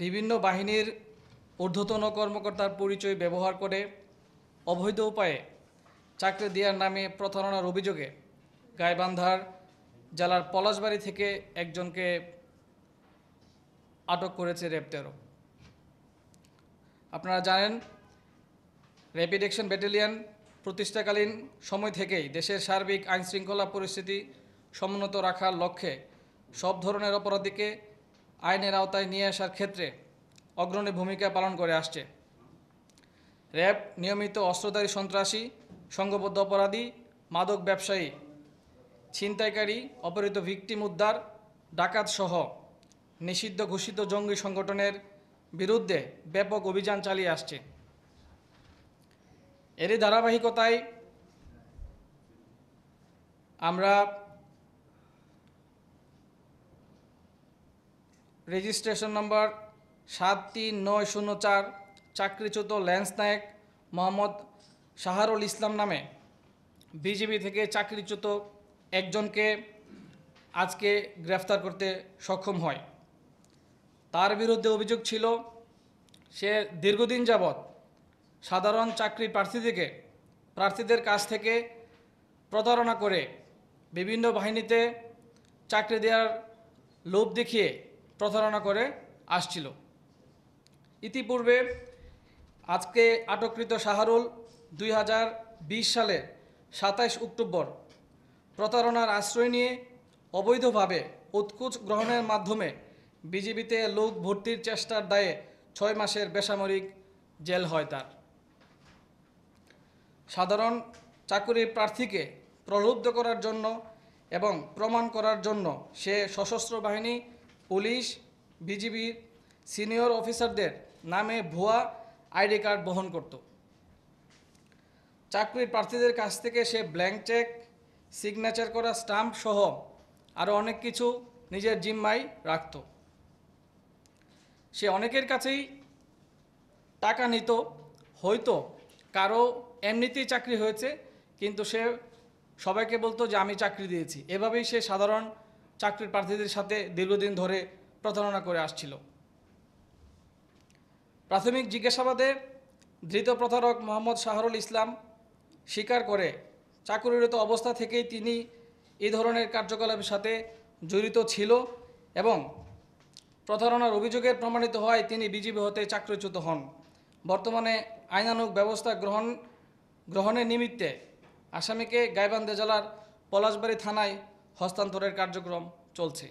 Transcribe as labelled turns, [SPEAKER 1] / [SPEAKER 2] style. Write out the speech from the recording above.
[SPEAKER 1] বিভিন্ন বাহিনীর ঊর্ধ্বতন কর্মকর্তার পরিচয় ব্যবহার করে অবৈধ উপায়ে চাকরি দেওয়ার নামে প্রতারণার অভিযোগে গাইবান্ধার জেলার পলাশবাড়ী থেকে একজনকে আটক করেছে র্যাব ১৩। আপনারা জানেন, র্যাপিড অ্যাকশন ব্যাটালিয়ন প্রতিষ্ঠাকালীন সময় থেকেই দেশের সার্বিক আইনশৃঙ্খলা পরিস্থিতি সমুন্নত রাখার লক্ষ্যে সব ধরনের অপরাধীকে আইনের আওতায় নিয়ে আসার ক্ষেত্রে অগ্রণী ভূমিকা পালন করে আসছে। র্যাব নিয়মিত অস্ত্রধারী সন্ত্রাসী, সংঘবদ্ধ অপরাধী, মাদক ব্যবসায়ী, ছিনতাইকারী, অপহৃত ভিকটিম উদ্ধার, ডাকাতসহ নিষিদ্ধ ঘোষিত জঙ্গি সংগঠনের বিরুদ্ধে ব্যাপক অভিযান চালিয়ে আসছে। এরই ধারাবাহিকতায় আমরা রেজিস্ট্রেশন নম্বর ৭৩৯০৪ চাকরিচ্যুত ল্যান্স নায়েক মোহাম্মদ শাহরুল ইসলাম নামে বিজিবি থেকে চাকরিচ্যুত একজনকে আজকে গ্রেফতার করতে সক্ষম হয়। তার বিরুদ্ধে অভিযোগ ছিল, সে দীর্ঘদিন যাবৎ সাধারণ চাকরির প্রার্থীদের কাছ থেকে প্রতারণা করে বিভিন্ন বাহিনীতে চাকরি দেওয়ার লোভ দেখিয়ে প্রতারণা করে আসছিল। ইতিপূর্বে আজকে আটককৃত শাহরুল ২০২০ সালের ২৭ অক্টোবর প্রতারণার আশ্রয় নিয়ে অবৈধভাবে উৎকোচ গ্রহণের মাধ্যমে বিজিবিতে লোক ভর্তির চেষ্টার দায়ে ৬ মাসের বেসামরিক জেল হয় তার। সাধারণ চাকুরির প্রার্থীকে প্রলুব্ধ করার জন্য এবং প্রমাণ করার জন্য সে সশস্ত্র বাহিনী, পুলিশ, বিজিবির সিনিয়র অফিসারদের নামে ভুয়া আইডি কার্ড বহন করত। চাকরির প্রার্থীদের কাছ থেকে সে ব্ল্যাঙ্ক চেক, সিগনেচার করা স্টাম্প সহ আরও অনেক কিছু নিজের জিম্মায় রাখত। সে অনেকের কাছেই টাকা নিত, হয়তো কারো এমনিতেই চাকরি হয়েছে, কিন্তু সে সবাইকে বলতো যে আমি চাকরি দিয়েছি। এভাবেই সে সাধারণ চাকরির প্রার্থীদের সাথে দীর্ঘদিন ধরে প্রতারণা করে আসছিল। প্রাথমিক জিজ্ঞাসাবাদে ধৃত প্রতারক মোহাম্মদ শাহরুল ইসলাম স্বীকার করে চাকরিরত অবস্থা থেকেই তিনি এই ধরনের কার্যকলাপের সাথে জড়িত ছিল এবং প্রতারণার অভিযোগে প্রমাণিত হওয়ায় তিনি বিজিবি হতে চাকরিচ্যুত হন। বর্তমানে আইনানুগ ব্যবস্থা গ্রহণের নিমিত্তে আসামিকে গাইবান্ধা জেলার পলাশবাড়ী থানায় হস্তান্তরের কার্যক্রম চলছে।